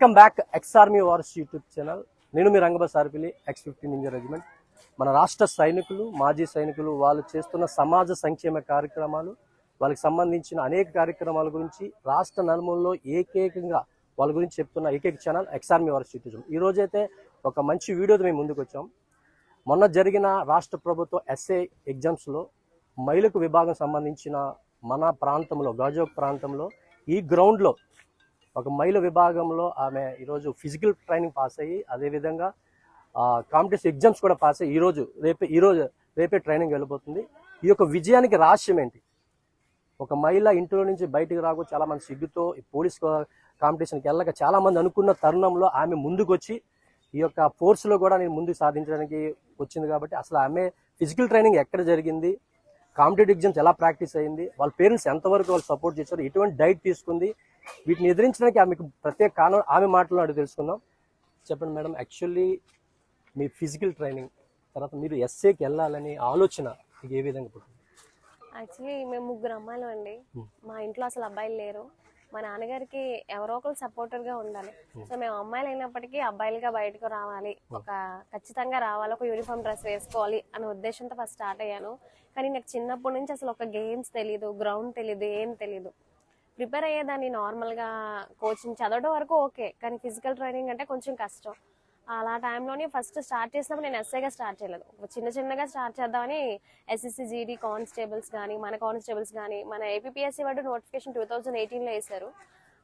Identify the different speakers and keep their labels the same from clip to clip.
Speaker 1: Welcome back ex army wars YouTube channel. నేను మీ రంగబస్ ఆర్పిలి X-15 Indian regiment. మన రాష్ట్ర సైనికులు, మాజీ సైనికులు వాళ్ళు చేస్తున్న సమాజ సంక్షేమ కార్యక్రమాలు, వాళ్ళకి సంబంధించిన అనేక కార్యక్రమాల గురించి రాష్ట్ర నలుమూలలో ఏకైకంగా వాళ్ళ గురించి చెప్తున్న ఏకైక channel ex army wars YouTube channel. ఈ రోజైతే ఒక మంచి వీడియోతో మేము ముందుకు వచ్చాం. మొన్న జరిగిన రాష్ట్ర ప్రభుత్వ ఎస్ఏ ఎగ్జామ్స్లో మహిళకు విభాగం సంబంధించిన మన ప్రాంతంలో గాజోక్ ప్రాంతంలో ఈ గ్రౌండ్లో ఒక మహిళ విభాగంలో ఆమె ఈరోజు ఫిజికల్ ట్రైనింగ్ పాస్ అయ్యి అదేవిధంగా కాంపిటీషన్ ఎగ్జామ్స్ కూడా పాస్ అయ్యి రేపే ట్రైనింగ్ వెళ్ళిపోతుంది. ఈ యొక్క విజయానికి రహస్యం ఏంటి? ఒక మహిళ ఇంట్లో నుంచి బయటకు రాకు చాలా మంది సిగ్గుతో పోలీస్ కాంపిటీషన్కి వెళ్ళక చాలా మంది అనుకున్న తరుణంలో ఆమె ముందుకు వచ్చి ఈ యొక్క ఫోర్స్లో కూడా నేను ముందుకు సాధించడానికి వచ్చింది. కాబట్టి అసలు ఆమె ఫిజికల్ ట్రైనింగ్ ఎక్కడ జరిగింది, కాంపిటేటివ్ ఎగ్జామ్స్ ఎలా ప్రాక్టీస్ అయ్యింది, వాళ్ళ పేరెంట్స్ ఎంతవరకు వాళ్ళు సపోర్ట్ చేశారు, ఎటువంటి డైట్ తీసుకుంది, వీటిని ఎదిరించడానికి ఆమెకు ప్రత్యేక కారణం ఆమె మాటలో అడిగి తెలుసుకుందాం. చెప్పండి మేడం, యాక్చువల్లీ మీ ఫిజికల్ ట్రైనింగ్ తర్వాత మీరు ఎస్ఏకి వెళ్ళాలని ఆలోచన మీకు ఏ విధంగా పుట్టింది?
Speaker 2: యాక్చువల్లీ మేము ముగ్గురు అమ్మాయిలు అండి. మా ఇంట్లో అసలు అబ్బాయిలు లేరు. మా నాన్నగారికి ఎవరో ఒకరు సపోర్టర్గా ఉండాలి. సో మేము అమ్మాయిలు అయినప్పటికీ అబ్బాయిలుగా బయటకు రావాలి, ఖచ్చితంగా రావాలి, ఒక యూనిఫామ్ డ్రెస్ వేసుకోవాలి అనే ఉద్దేశంతో ఫస్ట్ స్టార్ట్ అయ్యాను. కానీ నాకు చిన్నప్పటి నుంచి అసలు ఒక గేమ్స్ తెలీదు, గ్రౌండ్ తెలీదు, ఏం తెలీదు. ప్రిపేర్ అయ్యేదాన్ని నార్మల్గా, కోచింగ్ చదవడం వరకు ఓకే, కానీ ఫిజికల్ ట్రైనింగ్ అంటే కొంచెం కష్టం. అలా టైంలోనే ఫస్ట్ స్టార్ట్ చేసినప్పుడు నేను ఎస్ఐగా స్టార్ట్ చేయలేదు, చిన్నగా స్టార్ట్ చేద్దామని SSC GD కానిస్టేబుల్స్ కానీ మన కానిస్టేబుల్స్ కానీ మన APPSC వాడు నోటిఫికేషన్ 2018లో వేశారు.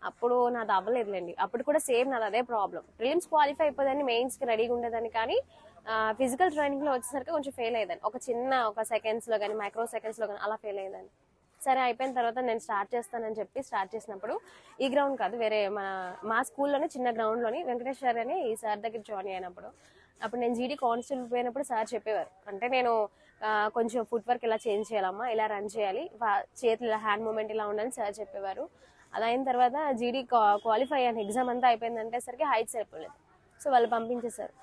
Speaker 2: అప్పుడు నాది అవ్వలేదులేండి. అప్పుడు కూడా సేమ్ నాది అదే ప్రాబ్లం. ప్రిలిమ్స్ క్వాలిఫై అయిపోయిందని, మెయిన్స్కి రెడీగా ఉండేదాన్ని, కానీ ఫిజికల్ ట్రైనింగ్లో వచ్చేసరికి కొంచెం ఫెయిల్ అయ్యేదాన్ని. ఒక సెకండ్స్లో కానీ మైక్రో సెకండ్స్లో కానీ అలా ఫెయిల్ అయ్యేదాన్ని. సరే అయిపోయిన తర్వాత నేను స్టార్ట్ చేస్తానని చెప్పి స్టార్ట్ చేసినప్పుడు ఈ గ్రౌండ్ కాదు, వేరే మా స్కూల్లోనే చిన్న గ్రౌండ్లోని వెంకటేశ్వర్ అని ఈ సార్ దగ్గర జాయిన్ అయినప్పుడు, అప్పుడు నేను GD కానిస్టేబుల్ పోయినప్పుడు సార్ చెప్పేవారు, అంటే నేను కొంచెం ఫుట్ వర్క్ ఇలా చేంజ్ చేయాలమ్మా, ఇలా రన్ చేయాలి, చేతులు ఇలా హ్యాండ్ మూమెంట్ ఇలా ఉండాలని సార్ చెప్పేవారు. అలా అయిన తర్వాత GD క్వాలిఫై అయ్యాను. ఎగ్జామ్ అంతా అయిపోయిందంటే సరికి హైట్ సరిపోలేదు. సో వాళ్ళు పంపించేశారు.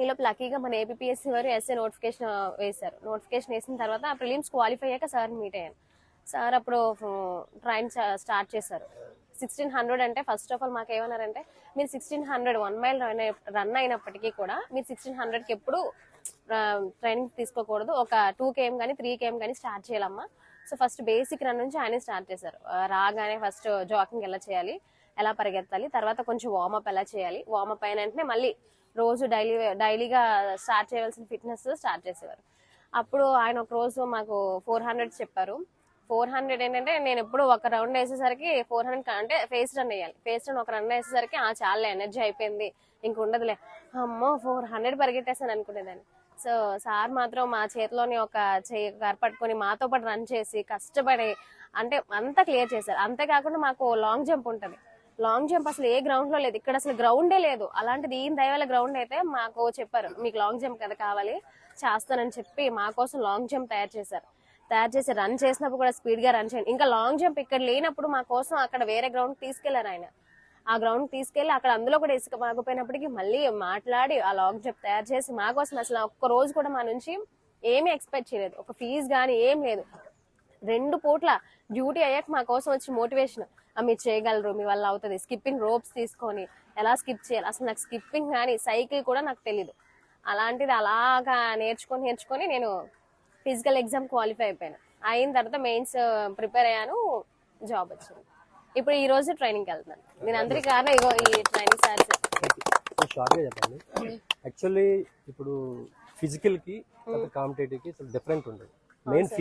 Speaker 2: ఈలోపు లక్కీగా మన APPSC వారు ఎస్ఏ నోటిఫికేషన్ వేశారు. నోటిఫికేషన్ వేసిన తర్వాత ప్రిలిమ్స్ క్వాలిఫై అయ్యాక సార్ మీట్ అయ్యాను. సార్ అప్పుడు ట్రైన్ స్టార్ట్ చేశారు. 1600 అంటే ఫస్ట్ ఆఫ్ ఆల్ మాకు ఏమన్నారంటే, మీరు 1600 1 మైల్ రన్ అయినప్పటికీ కూడా మీరు 1600కి ఎప్పుడు ట్రైనింగ్ తీసుకోకూడదు, ఒక 2 km కానీ 3 km కానీ స్టార్ట్ చేయాలమ్మా. సో ఫస్ట్ బేసిక్ రన్ నుంచి ఆయనే స్టార్ట్ చేశారు. రాగానే ఫస్ట్ జాకింగ్ ఎలా చేయాలి, ఎలా పరిగెత్తాలి, తర్వాత కొంచెం వార్మప్ ఎలా చేయాలి, వార్మప్ అయిన వెంటనే మళ్ళీ రోజు డైలీగా స్టార్ట్ చేయవలసిన ఫిట్నెస్ స్టార్ట్ చేసేవారు. అప్పుడు ఆయన ఒక రోజు మాకు 400 చెప్పారు. 400 ఏంటంటే నేను ఎప్పుడు ఒక రౌండ్ వేసేసరికి 400 అంటే ఫేస్ రన్ వేయాలి. ఫేస్ రన్ ఒక రన్ వేసేసరికి చాలా ఎనర్జీ అయిపోయింది, ఇంక ఉండదులే, అమ్మో 400 పరిగెట్టేసాను అనుకునేదాన్ని. సో సార్ మాత్రం మా చేతిలోని ఒక చెయ్యి పట్టుకొని మాతో పాటు రన్ చేసి కష్టపడి అంటే అంతా క్లియర్ చేశారు. అంతేకాకుండా మాకు లాంగ్ జంప్ ఉంటుంది. లాంగ్ జంప్ అసలు ఏ గ్రౌండ్ లో లేదు, ఇక్కడ అసలు గ్రౌండే లేదు. అలాంటిది ఈయన దయవల్ల గ్రౌండ్ అయితే మాకు చెప్పారు, మీకు లాంగ్ జంప్ కదా కావాలి, చేస్తానని చెప్పి మా కోసం లాంగ్ జంప్ తయారు చేసి రన్ చేసినప్పుడు కూడా స్పీడ్ గా రన్ చేయండి. ఇంకా లాంగ్ జంప్ ఇక్కడ లేనప్పుడు మా కోసం అక్కడ వేరే గ్రౌండ్ తీసుకెళ్లారు ఆయన. ఆ గ్రౌండ్ తీసుకెళ్లి అక్కడ అందులో కూడా ఇసుక బాగుపోయినప్పటికీ మళ్ళీ మాట్లాడి ఆ లాంగ్ జంప్ తయారు చేసి మా కోసం అసలు ఒక్క రోజు కూడా మా నుంచి ఏమీ ఎక్స్పెక్ట్ చేయలేదు. ఒక ఫీజు కానీ ఏం లేదు. 2 పూట్ల డ్యూటీ అయ్యాక మా కోసం వచ్చి మోటివేషన్, మీరు చేయగలరు, మీ వల్ల అవుతుంది, స్కిప్పింగ్ రోప్స్ తీసుకొని ఎలా స్కిప్ చేయాలి, అసలు నాకు స్కిప్పింగ్ కానీ సైకిల్ కూడా నాకు తెలీదు. అలాంటిది అలాగా నేర్చుకొని నేను ఫిజికల్ ఎగ్జామ్ క్వాలిఫై అయిన తర్వాత మెయిన్స్ ప్రిపేర్ అయ్యాను, జాబ్ వచ్చింది. ఇప్పుడు ఈ రోజు ట్రైనింగ్కి వెళ్తున్నాను. నేను అందరికీ కారణం ఇగో ఈ ట్రైనింగ్ సార్.
Speaker 1: షార్ట్గా చెప్పండి, యాక్చువల్లీ ఇప్పుడు ఫిజికల్ కి కాంపిటేటివ్ కి డిఫరెంట్ ఉంటుంది. మెయిన్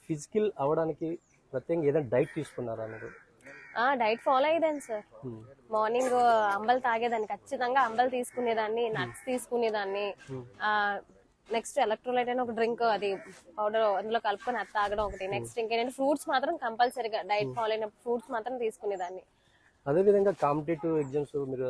Speaker 1: ఫిజికల్ అవడానికి ప్రత్యేకంగా ఏదైనా డైట్ తీసుకున్నారా మీరు?
Speaker 2: డైట్ ఫాలో అయ్యేదాన్ని సార్. మార్నింగ్ అంబలు తాగేదాన్ని, ఖచ్చితంగా అంబలు తీసుకునేదాన్ని, నట్స్ తీసుకునేదాన్ని, నెక్స్ట్ ఎలక్ట్రోలైట్ అని ఒక డ్రింక్, అది పౌడర్ అందులో కలుపుకొని అది తాగడం ఒకటి. నెక్స్ట్ ఇంకేంటంటే ఫ్రూట్స్ మాత్రం కంపల్సరీగా డైట్ ఫాలో అయినప్పుడు ఫ్రూట్స్ మాత్రం తీసుకునేదాన్ని.
Speaker 1: అదేవిధంగా కాంపిటేటివ్ ఎగ్జామ్స్ మీరు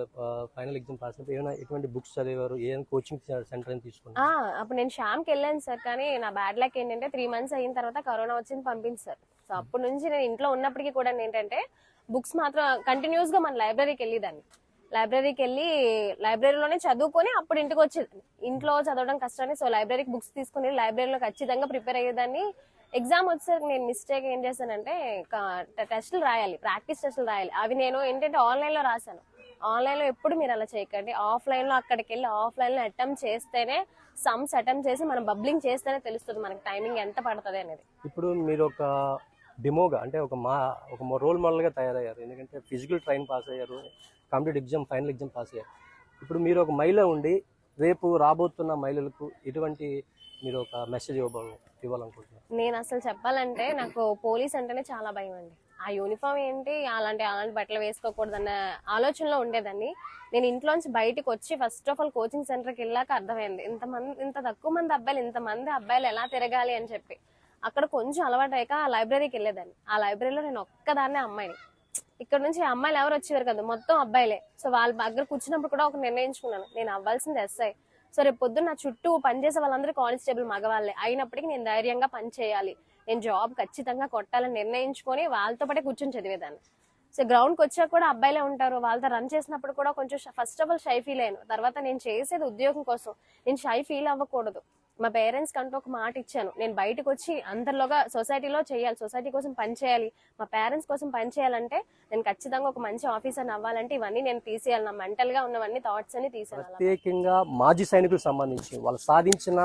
Speaker 1: ఫైనల్ ఎగ్జామ్ పాస్ అయినప్పుడు ఏమైనా ఎటువంటి బుక్స్ చదివారు, ఏమైనా కోచింగ్ సెంటర్ అని తీసుకున్నారు?
Speaker 2: అప్పుడు నేను శ్యామ్కి వెళ్ళాను సార్, కానీ నా బ్యాడ్ లక్ ఏంటంటే 3 months అయిన తర్వాత కరోనా వచ్చింది, పంపించారు. సో అప్పటి నుంచి నేను ఇంట్లో ఉన్నప్పటికీ కూడా ఏంటంటే బుక్స్ మాత్రం కంటిన్యూస్ గా మన లైబ్రరీకి వెళ్ళేదాన్ని. లైబ్రరీలోనే చదువుకొని అప్పుడు ఇంటికి వచ్చేదాన్ని. ఇంట్లో చదవడం కష్టాన్ని, సో లైబ్రరీకి బుక్స్ తీసుకుని లైబ్రరీలో ఖచ్చితంగా ప్రిపేర్ అయ్యేదాన్ని. ఎగ్జామ్ వచ్చేసరికి నేను మిస్టేక్ ఏం చేశానంటే టెస్టులు రాయాలి, ప్రాక్టీస్ టెస్టులు రాయాలి. అవి నేను ఏంటంటే ఆన్లైన్ లో రాశాను. ఆన్లైన్ లో ఎప్పుడు మీరు అలా చేయకండి. ఆఫ్లైన్ లో అక్కడికి వెళ్ళి ఆఫ్లైన్ లో అటెంప్ట్ చేస్తేనే, సమ్స్ అటెంప్ట్ చేసి మనం బబ్లింగ్ చేస్తేనే తెలుస్తుంది మనకి టైమింగ్ ఎంత పడుతుంది అనేది.
Speaker 1: ఇప్పుడు మీరు ఒక డెమోగా అంటే ఒక రోల్ మోడల్గా తయారయ్యారు. ఎందుకంటే ఫిజికల్ ట్రైన్ పాస్ అయ్యారు, competitive exam final exam pass అయ్యారు. ఇప్పుడు మీరు ఒక మహిళ ఉండి రేపు రాబోతున్న మహిళలకు ఎటువంటి మీరు ఒక మెసేజ్ ఇవ్వాలనుకుంటున్నారు?
Speaker 2: నేను అసలు చెప్పాలంటే నాకు పోలీస్ అంటేనే చాలా భయం అండి. ఆ యూనిఫామ్ ఏంటి, అలాంటి బట్టలు వేసుకోకూడదన్న ఆలోచనలో ఉండేదాన్ని. నేను ఇంట్లోంచి బయటకు వచ్చి ఫస్ట్ ఆఫ్ ఆల్ కోచింగ్ సెంటర్కి వెళ్ళాక అర్థమైంది ఇంత తక్కువ మంది అబ్బాయిలు, ఇంతమంది అబ్బాయిలు ఎలా తిరగాలి అని చెప్పి. అక్కడ కొంచెం అలవాటు అయ్యాక ఆ లైబ్రరీకి వెళ్ళేదాన్ని. ఆ లైబ్రరీలో నేను ఒక్కదాన్నే అమ్మాయిని. ఇక్కడ నుంచి అమ్మాయిలు ఎవరు వచ్చేవారు కదా, మొత్తం అబ్బాయిలే. సో వాళ్ళ దగ్గర కూర్చున్నప్పుడు కూడా ఒక నిర్ణయించుకున్నాను, నేను అవ్వాల్సింది ఎస్ఐ. సో రేపు పొద్దున్న నా చుట్టూ పనిచేసే వాళ్ళందరూ కానిస్టేబుల్ మగవాళ్ళే అయినప్పటికీ నేను ధైర్యంగా పని చేయాలి, నేను జాబ్ ఖచ్చితంగా కొట్టాలని నిర్ణయించుకొని వాళ్ళతో పాటే కూర్చొని చదివేదాన్ని. సో గ్రౌండ్కి వచ్చాక కూడా అబ్బాయిలే ఉంటారు, వాళ్ళతో రన్ చేసినప్పుడు కూడా కొంచెం first of all shy feel అయ్యాను. తర్వాత నేను చేసేది ఉద్యోగం కోసం, నేను షై ఫీల్ అవ్వకూడదు. మా పేరెంట్స్ కంటూ ఒక మాట ఇచ్చాను, నేను బయటకు వచ్చి అందరిలోగా సొసైటీలో చేయాలి, సొసైటీ కోసం పని చేయాలి, మా పేరెంట్స్ కోసం పని చేయాలంటే నేను ఖచ్చితంగా ఒక మంచి ఆఫీసర్ని అవ్వాలంటే ఇవన్నీ నేను తీసేయాలి, నా మెంటల్ గా ఉన్నవన్నీ థాట్స్ అని తీసేయాలి.
Speaker 1: ప్రత్యేకంగా మాజీ సైనికులకు సంబంధించి వాళ్ళు సాధించిన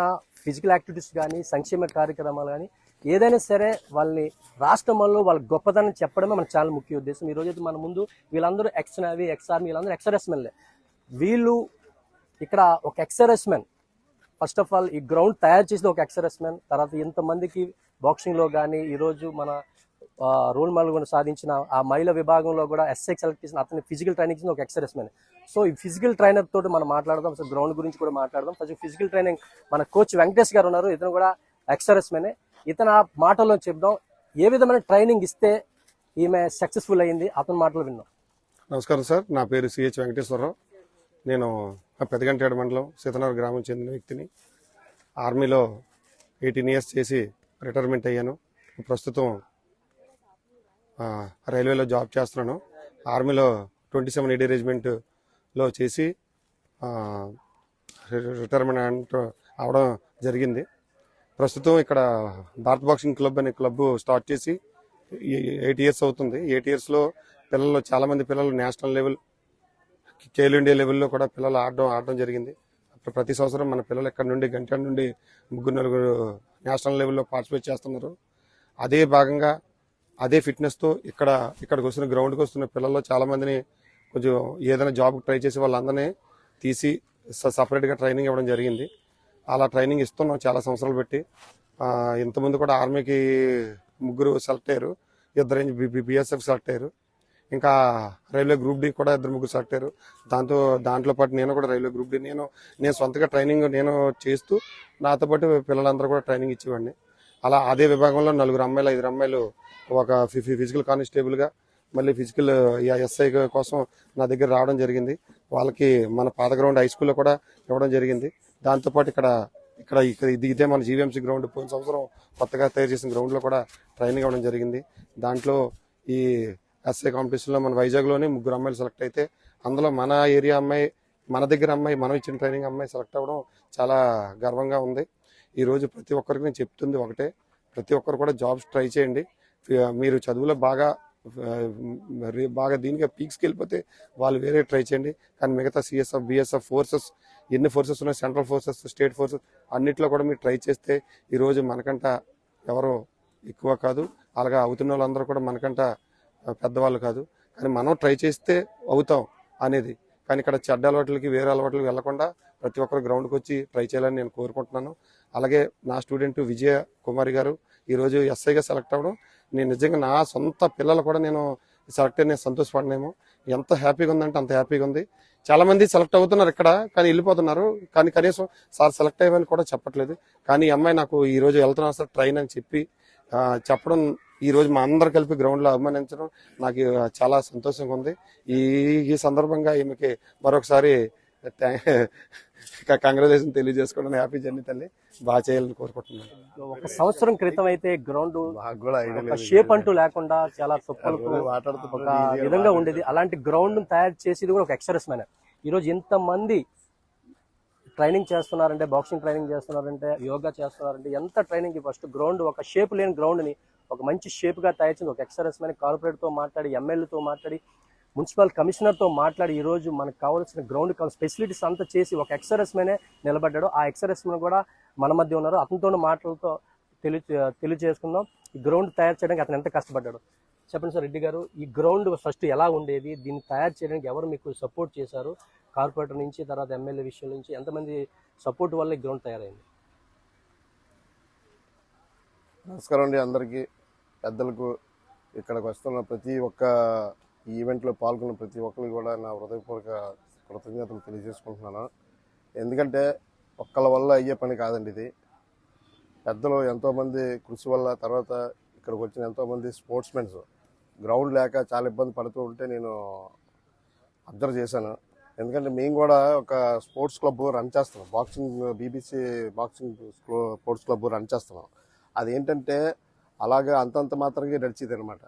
Speaker 1: ఫిజికల్ యాక్టివిటీస్ కానీ సంక్షేమ కార్యక్రమాలు కానీ ఏదైనా సరే వాళ్ళని రాష్ట్రంలో వాళ్ళ గొప్పతనం చెప్పడమే మన చాలా ముఖ్య ఉద్దేశం. ఈ రోజైతే మన ముందు వీళ్ళందరూ ఎక్స్ నేవీ, ఎక్స్ ఆర్మీ, వీళ్ళందరూ ఎక్సర్ఎస్మెన్లే. వీళ్ళు ఇక్కడ ఒక ఎక్సర్ఎస్మెన్ ఫస్ట్ ఆఫ్ ఆల్ ఈ గ్రౌండ్ తయారు చేసిన ఒక ఎక్సర్ఎస్మెన్. తర్వాత ఇంతమందికి బాక్సింగ్లో కానీ ఈరోజు మన రోల్ మోడల్ కూడా సాధించిన ఆ మహిళా విభాగంలో కూడా ఎస్ఐ సెలెక్ట్ చేసిన అతని ఫిజికల్ ట్రైనింగ్ ఇచ్చిన ఒక ఎక్సర్ఎస్మెన్. సో ఈ ఫిజికల్ ట్రైనర్ తోటి మనం మాట్లాడదాం, సో గ్రౌండ్ గురించి కూడా మాట్లాడదాం. ఫస్ట్ ఫిజికల్ ట్రైనింగ్ మన కోచ్ వెంకటేష్ గారు ఉన్నారు, ఇతను కూడా ఎక్సర్ఎస్మెనే. ఇతను మాటల్లో చెప్దాం ఏ విధమైన ట్రైనింగ్ ఇస్తే ఈమె సక్సెస్ఫుల్ అయ్యింది, అతని మాటలు విన్నాం.
Speaker 3: నమస్కారం సార్, నా పేరు సిహెచ్ వెంకటేశ్వరరావు. నేను పెద్దగంటేడు మండలం సీతనగర్ గ్రామం చెందిన వ్యక్తిని. ఆర్మీలో 18 years చేసి రిటైర్మెంట్ అయ్యాను. ప్రస్తుతం రైల్వేలో జాబ్ చేస్తున్నాను. ఆర్మీలో 27 AD రెజిమెంట్లో చేసి రిటైర్మెంట్ అవడం జరిగింది. ప్రస్తుతం ఇక్కడ భారత్ బాక్సింగ్ క్లబ్ అనే క్లబ్ స్టార్ట్ చేసి 8 years అవుతుంది. 8 yearsలో పిల్లలు చాలామంది పిల్లలు నేషనల్ లెవెల్, ఖేలో ఇండియా లెవెల్లో కూడా పిల్లలు ఆడడం జరిగింది. ప్రతి సంవత్సరం మన పిల్లలు ఇక్కడ నుండి గంట నుండి 3-4 నేషనల్ లెవెల్లో పార్టిసిపేట్ చేస్తున్నారు. అదే భాగంగా అదే ఫిట్నెస్తో ఇక్కడికి వస్తున్న గ్రౌండ్కి వస్తున్న పిల్లల్లో చాలామందిని కొంచెం ఏదైనా జాబ్ ట్రై చేసి వాళ్ళందరినీ తీసి సపరేట్గా ట్రైనింగ్ ఇవ్వడం జరిగింది. అలా ట్రైనింగ్ ఇస్తున్నాం చాలా సంవత్సరాలు పెట్టి. ఇంతకుముందు కూడా ఆర్మీకి 3 సెలెక్ట్ అయ్యారు, 2 BSF సెలెక్ట్ అయ్యారు. ఇంకా రైల్వే గ్రూప్ డి కూడా 2-3 సెలెక్ట్ అయ్యారు. దాంట్లో పాటు నేను కూడా రైల్వే గ్రూప్ డి నేను సొంతగా ట్రైనింగ్ నేను చేస్తూ నాతో పాటు పిల్లలందరూ కూడా ట్రైనింగ్ ఇచ్చేవాడిని. అలా అదే విభాగంలో 4 అమ్మాయిలు 5 అమ్మాయిలు ఒక ఫిజికల్ కానిస్టేబుల్గా మళ్ళీ ఫిజికల్ ఎస్ఐ కోసం నా దగ్గర రావడం జరిగింది. వాళ్ళకి మన పాత గ్రౌండ్ హై స్కూల్లో కూడా ఇవ్వడం జరిగింది. దాంతోపాటు ఇదే మన జీవీఎంసీ గ్రౌండ్ పోయిన సంవత్సరం కొత్తగా తయారు చేసిన గ్రౌండ్లో కూడా ట్రైనింగ్ ఇవ్వడం జరిగింది. దాంట్లో ఈ ఎస్ఐ కాంపిటీషన్లో మన వైజాగ్లోనే 3 అమ్మాయిలు సెలెక్ట్ అయితే అందులో మన ఏరియా అమ్మాయి, మన దగ్గర అమ్మాయి, మనం ఇచ్చిన ట్రైనింగ్ అమ్మాయి సెలెక్ట్ అవ్వడం చాలా గర్వంగా ఉంది. ఈరోజు ప్రతి ఒక్కరికి నేను చెప్తుంది ఒకటే, ప్రతి ఒక్కరు కూడా జాబ్స్ ట్రై చేయండి. మీరు చదువులో బాగా దీనిగా పీక్స్కి వెళ్ళిపోతే వాళ్ళు వేరే ట్రై చేయండి. కానీ మిగతా సిఎస్ఎఫ్, బిఎస్ఎఫ్ ఫోర్సెస్, ఎన్ని ఫోర్సెస్ ఉన్నాయి, సెంట్రల్ ఫోర్సెస్, స్టేట్ ఫోర్సెస్ అన్నిట్లో కూడా మీరు ట్రై చేస్తే ఈరోజు మనకంట ఎవరో ఎక్కువ కాదు, అలాగా అవుతున్న వాళ్ళందరూ కూడా మనకంట పెద్దవాళ్ళు కాదు. కానీ మనం ట్రై చేస్తే అవుతాం అనేది. కానీ ఇక్కడ చెడ్డ అలవాట్లకి వేరే అలవాట్లకి వెళ్లకుండా ప్రతి ఒక్కరు గ్రౌండ్కి వచ్చి ట్రై చేయాలని నేను కోరుకుంటున్నాను. అలాగే నా స్టూడెంట్ విజయ కుమారి గారు ఈరోజు ఎస్ఐగా సెలెక్ట్ అవ్వడం, నేను నిజంగా నా సొంత పిల్లలు కూడా నేను సెలెక్ట్ అయిన సంతోషపడినేమో. ఎంత హ్యాపీగా ఉందంటే అంత హ్యాపీగా ఉంది. చాలా మంది సెలెక్ట్ అవుతున్నారు ఇక్కడ, కానీ వెళ్ళిపోతున్నారు. కానీ కనీసం సార్ సెలెక్ట్ అయ్యామని కూడా చెప్పట్లేదు. కానీ ఈ అమ్మాయి నాకు ఈ రోజు వెళ్తున్నా సార్ ట్రైన్ అని చెప్పడం ఈ రోజు మా అందరు కలిపి గ్రౌండ్ లో అభిమానించడం నాకు చాలా సంతోషంగా ఉంది. ఈ సందర్భంగా ఈమెకి మరొకసారి కంగ్రాచులేషన్ తెలియజేసుకోవడం. హ్యాపీ జర్నీ తల్లి, బాగా చేయాలని కోరుకుంటున్నాను.
Speaker 1: ఒక సంవత్సరం క్రితం అయితే గ్రౌండ్ షేప్ అంటూ లేకుండా చాలా ఒక విధంగా ఉండేది. అలాంటి గ్రౌండ్ తయారు చేసేది కూడా ఒక ఎక్సర్సైజ్. ఈరోజు ఇంతమంది ట్రైనింగ్ చేస్తున్నారంటే, బాక్సింగ్ ట్రైనింగ్ చేస్తున్నారంటే, యోగా చేస్తున్నారంటే ఎంత ట్రైనింగ్. ఫస్ట్ గ్రౌండ్ ఒక షేప్ లేని గ్రౌండ్ని ఒక మంచి షేప్గా తయారు చేసి ఒక ఎక్సర్సైజ్ కార్పొరేట్తో మాట్లాడి, ఎమ్మెల్యేతో మాట్లాడి మున్సిపల్ కమిషనర్తో మాట్లాడి ఈరోజు మనకు కావాల్సిన గ్రౌండ్ ఫెసిలిటీస్ అంతా చేసి ఒక ఎక్స్ఆర్ఎస్మెనే నిలబడ్డాడు. ఆ ఎక్స్ఆర్ఎస్మెన్ కూడా మన మధ్య ఉన్నారు. అతనితో మాటలతో తెలియజేసుకుందాం ఈ గ్రౌండ్ తయారు చేయడానికి అతను ఎంత కష్టపడ్డాడు. చెప్పండి సార్ రెడ్డి గారు, ఈ గ్రౌండ్ ఫస్ట్ ఎలా ఉండేది, దీన్ని తయారు చేయడానికి ఎవరు మీకు సపోర్ట్ చేశారు, కార్పొరేటర్ నుంచి తర్వాత ఎమ్మెల్యే విషయం నుంచి ఎంతమంది సపోర్ట్ వల్ల ఈ గ్రౌండ్ తయారైంది?
Speaker 4: నమస్కారం అండి అందరికీ, పెద్దలకు, ఇక్కడికి వస్తున్న ప్రతి ఒక్క ఈవెంట్లో పాల్గొన్న ప్రతి ఒక్కరికి కూడా నా హృదయపూర్వక కృతజ్ఞతలు తెలియజేసుకుంటున్నాను. ఎందుకంటే ఒక్కళ్ళ వల్ల అయ్యే పని కాదండి ఇది. పెద్దలు ఎంతోమంది కృషి వల్ల, తర్వాత ఇక్కడికి వచ్చిన ఎంతోమంది స్పోర్ట్స్మెన్స్ గ్రౌండ్ లేక చాలా ఇబ్బంది పడుతూ ఉంటే నేను అబ్జర్వ్ చేశాను. ఎందుకంటే మేము కూడా ఒక స్పోర్ట్స్ క్లబ్ రన్ చేస్తున్నాం, BBC boxing sports club run చేస్తున్నాం. అదేంటంటే అలాగే అంతంత మాత్రంగా నడిచేది అనమాట.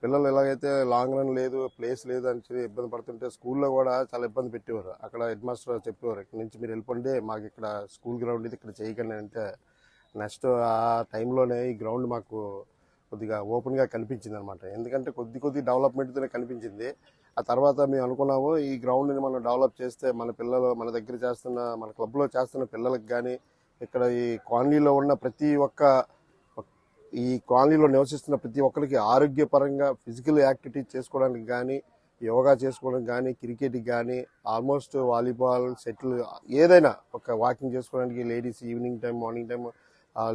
Speaker 4: పిల్లలు ఎలాగైతే లాంగ్ రన్ లేదు, ప్లేస్ లేదు అని చెప్పి ఇబ్బంది పడుతుంటే స్కూల్లో కూడా చాలా ఇబ్బంది పెట్టేవారు. అక్కడ హెడ్ మాస్టర్ చెప్పేవారు, ఇక్కడ నుంచి మీరు వెళ్ళిపోండి, మాకు ఇక్కడ స్కూల్ గ్రౌండ్ ఇది ఇక్కడ చేయకండి అంటే, నెక్స్ట్ ఆ టైంలోనే ఈ గ్రౌండ్ మాకు కొద్దిగా ఓపెన్గా కనిపించింది అనమాట. ఎందుకంటే కొద్ది డెవలప్మెంట్తోనే కనిపించింది. ఆ తర్వాత మేము అనుకున్నాము ఈ గ్రౌండ్ని మనం డెవలప్ చేస్తే మన పిల్లలు, మన దగ్గర చేస్తున్న, మన క్లబ్లో చేస్తున్న పిల్లలకు కానీ, ఇక్కడ ఈ కాలనీలో ఉన్న ఈ కాలనీలో నివసిస్తున్న ప్రతి ఒక్కరికి ఆరోగ్యపరంగా ఫిజికల్ యాక్టివిటీ చేసుకోవడానికి కానీ, యోగా చేసుకోవడానికి కానీ, క్రికెట్కి కానీ, ఆల్మోస్ట్ వాలీబాల్, షటిల్ ఏదైనా ఒక వాకింగ్ చేసుకోవడానికి ladies evening time, morning time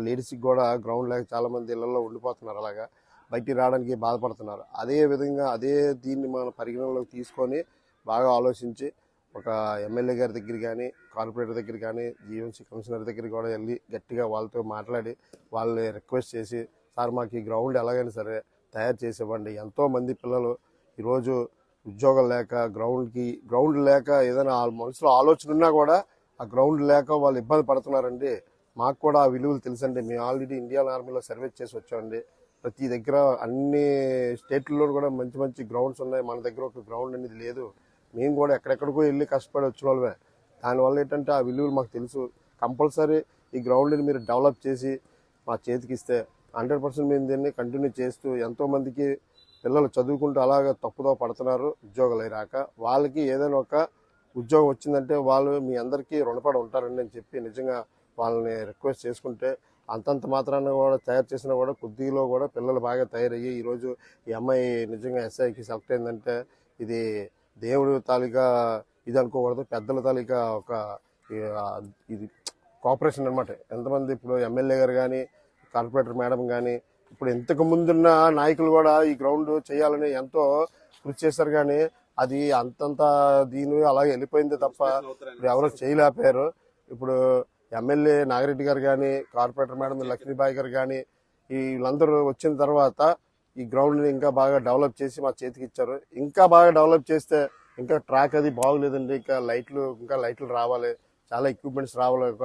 Speaker 4: లేడీస్కి కూడా గ్రౌండ్ లేక చాలామంది ఇళ్లలో ఉండిపోతున్నారు, అలాగా బయటికి రావడానికి బాధపడుతున్నారు. అదే విధంగా దీన్ని మనం పరిగణనలోకి తీసుకొని బాగా ఆలోచించి ఒక ఎమ్మెల్యే గారి దగ్గర కానీ, కార్పొరేటర్ దగ్గర కానీ, జీవీఎంసీ కమిషనర్ దగ్గర కూడా వెళ్ళి గట్టిగా వాళ్ళతో మాట్లాడి వాళ్ళని రిక్వెస్ట్ చేసి, సార్ మాకు ఈ గ్రౌండ్ ఎలాగైనా సరే తయారు చేసి ఇవ్వండి. ఎంతోమంది పిల్లలు ఈరోజు ఉద్యోగాలు లేక, గ్రౌండ్ లేక ఏదైనా మనసులో ఆలోచన ఉన్నా కూడా ఆ గ్రౌండ్ లేక వాళ్ళు ఇబ్బంది పడుతున్నారండి. మాకు కూడా ఆ విలువలు తెలుసండి. మేము ఆల్రెడీ ఇండియన్ ఆర్మీలో సర్వీస్ చేసి వచ్చామండి. ప్రతి దగ్గర అన్ని స్టేట్లలో కూడా మంచి మంచి గ్రౌండ్స్ ఉన్నాయి. మన దగ్గర ఒక గ్రౌండ్ అనేది లేదు. మేము కూడా ఎక్కడెక్కడికో వెళ్ళి కష్టపడి వచ్చిన వాళ్ళమే. దానివల్ల ఏంటంటే ఆ విలువలు మాకు తెలుసు. కంపల్సరీ ఈ గ్రౌండ్ని మీరు డెవలప్ చేసి మా చేతికి ఇస్తే 100% మేము దీన్ని కంటిన్యూ చేస్తూ, ఎంతోమందికి పిల్లలు చదువుకుంటూ అలాగే తప్పుదో పడుతున్నారు ఉద్యోగాలు రాక, వాళ్ళకి ఏదైనా ఒక ఉద్యోగం వచ్చిందంటే వాళ్ళు మీ అందరికీ రుణపడి ఉంటారండి అని చెప్పి నిజంగా వాళ్ళని రిక్వెస్ట్ చేసుకుంటే, అంతంత మాత్రాన్ని కూడా తయారు చేసినా కూడా కొద్దిలో కూడా పిల్లలు బాగా తయారయ్యి ఈరోజు ఈ అమ్మాయి నిజంగా ఎస్ఐకి సెలెక్ట్ అయిందంటే ఇది దేవుడి తాలూకా ఇది అనుకోకూడదు, పెద్దల తాలూకా ఒక ఇది కోఆపరేషన్ అనమాట. ఎంతమంది ఇప్పుడు ఎమ్మెల్యే గారు కానీ, కార్పొరేటర్ మేడం కానీ, ఇప్పుడు ఇంతకు ముందున్న నాయకులు కూడా ఈ గ్రౌండ్ చేయాలని ఎంతో కృషి చేశారు. కానీ అది అంతంత దీని అలాగే వెళ్ళిపోయింది తప్ప ఇప్పుడు ఎవరో చేయలేకపోయారు. ఇప్పుడు ఎమ్మెల్యే నాగిరెడ్డి గారు కానీ, కార్పొరేటర్ మేడం లక్ష్మీబాయి గారు కానీ, వీళ్ళందరూ వచ్చిన తర్వాత ఈ గ్రౌండ్ని ఇంకా బాగా డెవలప్ చేసి మా చేతికి ఇచ్చారు. ఇంకా బాగా డెవలప్ చేస్తే ఇంకా ట్రాక్ అది బాగులేదండి. ఇంకా లైట్లు రావాలి, చాలా ఎక్విప్మెంట్స్ రావాలి, ఒక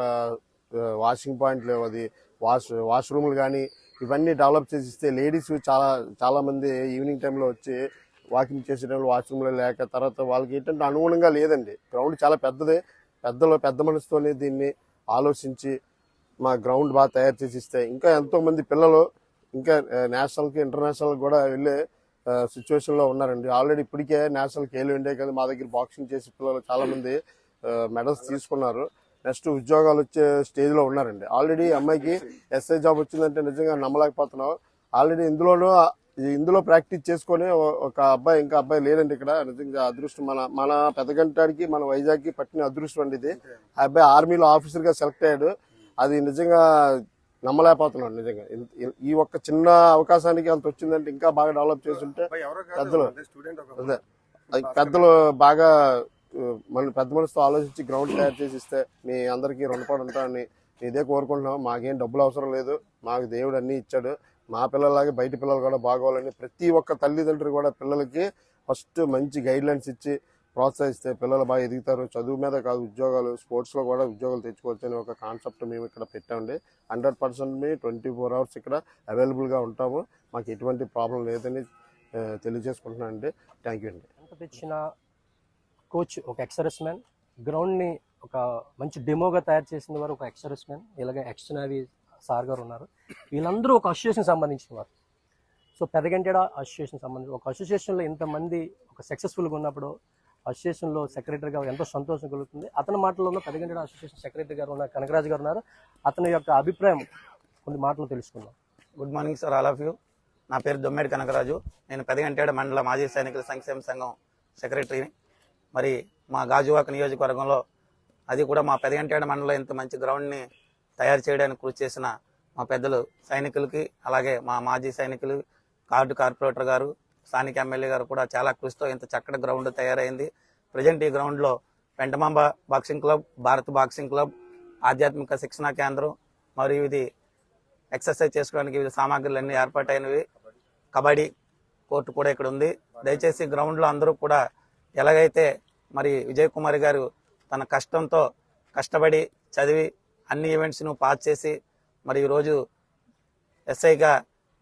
Speaker 4: వాషింగ్ పాయింట్లు, అది వాష్రూమ్లు కానీ ఇవన్నీ డెవలప్ చేసి ఇస్తే లేడీస్ చాలా మంది ఈవినింగ్ టైంలో వచ్చి వాకింగ్ చేసే టైంలో వాష్రూమ్లో లేక, తర్వాత వాళ్ళకి ఏంటంటే అనుగుణంగా లేదండి. గ్రౌండ్ చాలా పెద్దది. పెద్ద మనసుతోనే దీన్ని ఆలోచించి మా గ్రౌండ్ బాగా తయారు చేసి ఇస్తే ఇంకా ఎంతోమంది పిల్లలు ఇంకా నేషనల్కి, ఇంటర్నేషనల్ కూడా వెళ్ళే సిచ్యువేషన్లో ఉన్నారండి. ఆల్రెడీ ఇప్పటికే నేషనల్కి వెళ్ళి ఉండే కదా, మా దగ్గర బాక్సింగ్ చేసి పిల్లలు చాలామంది మెడల్స్ తీసుకున్నారు. నెక్స్ట్ ఉద్యోగాలు వచ్చే స్టేజ్లో ఉన్నారండి. ఆల్రెడీ అమ్మాయికి ఎస్ఐ జాబ్ వచ్చిందంటే నిజంగా నమ్మలేకపోతున్నాం. ఆల్రెడీ ఇందులో ప్రాక్టీస్ చేసుకొని ఒక ఇంకా అబ్బాయి లేదండి ఇక్కడ. నిజంగా అదృష్టం, మన పెదగంటాడికి, మన వైజాగ్కి పట్టిన అదృష్టం అండి ఇది. ఆ అబ్బాయి ఆర్మీలో ఆఫీసర్గా సెలెక్ట్ అయ్యాడు. అది నిజంగా నమ్మలేకపోతున్నాడు. నిజంగా ఈ ఒక్క చిన్న అవకాశానికి అంత వచ్చిందంటే ఇంకా బాగా డెవలప్ చేస్తుంటే పెద్దలు బాగా మన పెద్ద మనసుతో ఆలోచించి గ్రౌండ్ తయారు చేసి ఇస్తే మీ అందరికీ రుణపడి ఉంటామని ఇదే కోరుకుంటున్నాం. మాకేం డబ్బులు అవసరం లేదు, మాకు దేవుడు అన్నీ ఇచ్చాడు. మా పిల్లలాగే బయట పిల్లలు కూడా బాగోవాలని ప్రతి ఒక్క తల్లిదండ్రులు కూడా పిల్లలకి ఫస్ట్ మంచి గైడ్ లైన్స్ ఇచ్చి ప్రోత్సహిస్తే పిల్లలు బాగా ఎదుగుతారు. చదువు మీద కాదు, ఉద్యోగాలు, స్పోర్ట్స్లో కూడా ఉద్యోగాలు తెచ్చుకోవచ్చు అనే ఒక కాన్సెప్ట్ మేము ఇక్కడ పెట్టామండి. 100% మేము 24 hours ఇక్కడ అవైలబుల్గా ఉంటాము. మాకు ఎటువంటి ప్రాబ్లం లేదని తెలియజేసుకుంటున్నాను అండి. థ్యాంక్ యూ అండి.
Speaker 1: ఎంత తెచ్చిన కోచ్ ఒక ఎక్సర్సైజ్ మ్యాన్, గ్రౌండ్ని ఒక మంచి డెమోగా తయారు చేసిన వారు ఒక ఎక్సర్సైజ్ మ్యాన్, ఇలాగే ఎక్స్టర్నరీ సార్ గారు ఉన్నారు. వీళ్ళందరూ ఒక అసోసియేషన్ సంబంధించిన వారు. సో పెదగంటేడ అసోసియేషన్ సంబంధించి ఒక అసోసియేషన్లో ఇంతమంది ఒక ఒక సక్సెస్ఫుల్గా ఉన్నప్పుడు అసోసియేషన్లో సెక్రటరీగా ఎంతో సంతోషం కలుగుతుంది. అతని మాటల్లో ఉన్న పెదగంటేడ అసోసియేషన్ సెక్రటరీ గారు ఉన్న కనకరాజు గారు ఉన్నారు. అతని యొక్క అభిప్రాయం కొన్ని మాటలు తెలుసుకుందాం.
Speaker 5: Good morning sir, all of you. నా పేరు దొమ్మేడి కనకరాజు. నేను పెదగంటేడ మండల మాజీ సైనికుల సంక్షేమ సంఘం సెక్రటరీని. మరి మా గాజువాక నియోజకవర్గంలో, అది కూడా మా పెదగంటేడ మండలంలో ఇంత మంచి గ్రౌండ్ని తయారు చేయడానికి కృషి చేసిన మా పెద్దలు సైనికులకి, అలాగే మా మాజీ సైనికులు, కార్పొరేటర్ గారు, స్థానిక ఎమ్మెల్యే గారు కూడా చాలా కృషితో ఇంత చక్కటి గ్రౌండ్ తయారైంది. ప్రజెంట్ ఈ గ్రౌండ్లో Pentamamba boxing club, Bharat boxing club, ఆధ్యాత్మిక శిక్షణా కేంద్రం మరియు ఇది ఎక్సర్సైజ్ చేసుకోవడానికి వివిధ సామాగ్రులన్నీ ఏర్పాటైనవి. కబడ్డీ కోర్టు కూడా ఇక్కడ ఉంది. దయచేసి గ్రౌండ్లో అందరూ కూడా ఎలాగైతే మరి విజయ్ కుమార్ గారు తన కష్టంతో కష్టపడి చదివి అన్ని ఈవెంట్స్ను పాస్ చేసి మరి ఈరోజు ఎస్ఐగా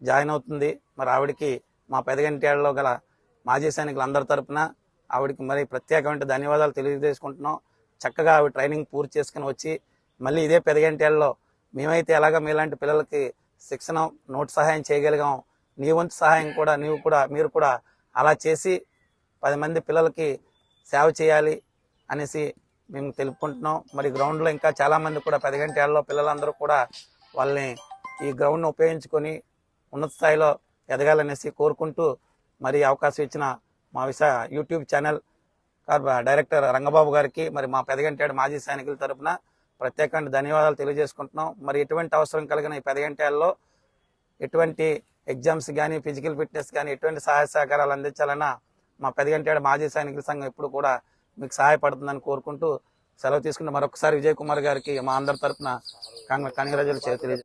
Speaker 5: జాయిన్ అవుతుంది. మరి ఆవిడకి మా పెదగంటేడలో గల మాజీ సైనికులు అందరి తరపున ఆవిడకి మరి ప్రత్యేకమైన ధన్యవాదాలు తెలియజేసుకుంటున్నాం. చక్కగా ఆవిడ ట్రైనింగ్ పూర్తి చేసుకుని వచ్చి మళ్ళీ ఇదే పెదగంటేడలో మేమైతే ఎలాగ మీలాంటి పిల్లలకి శిక్షణ నోటు సహాయం చేయగలిగాం, నీ వంతు సహాయం కూడా మీరు కూడా అలా చేసి 10 మంది పిల్లలకి సేవ చేయాలి అనేసి మేము తెలుపుకుంటున్నాం. మరి గ్రౌండ్లో ఇంకా చాలామంది కూడా పెదగంటేడలో పిల్లలందరూ కూడా వాళ్ళని ఈ గ్రౌండ్ను ఉపయోగించుకొని ఉన్నత స్థాయిలో ఎదగాలనేసి కోరుకుంటూ మరి అవకాశం ఇచ్చిన మా యూట్యూబ్ ఛానల్ డైరెక్టర్ రంగబాబు గారికి మరి మా పెదగంటేడ మాజీ సైనికుల తరపున ప్రత్యేకంగా ధన్యవాదాలు తెలియజేసుకుంటున్నాం. మరి ఎటువంటి అవసరం కలిగిన ఈ పెదగంటేడలో ఎటువంటి ఎగ్జామ్స్ కానీ, ఫిజికల్ ఫిట్నెస్ కానీ ఎటువంటి సహాయ సహకారాలు అందించాలన్నా మా పెదగంటేడ మాజీ సైనికుల సంఘం ఎప్పుడు కూడా మీకు సహాయపడుతుందని కోరుకుంటూ సెలవు తీసుకుంటూ మరొకసారి విజయ్ కుమార్ గారికి మా అందరి తరపున కంగ్రాచులేషన్స్ తెలియజేస్తున్నాం.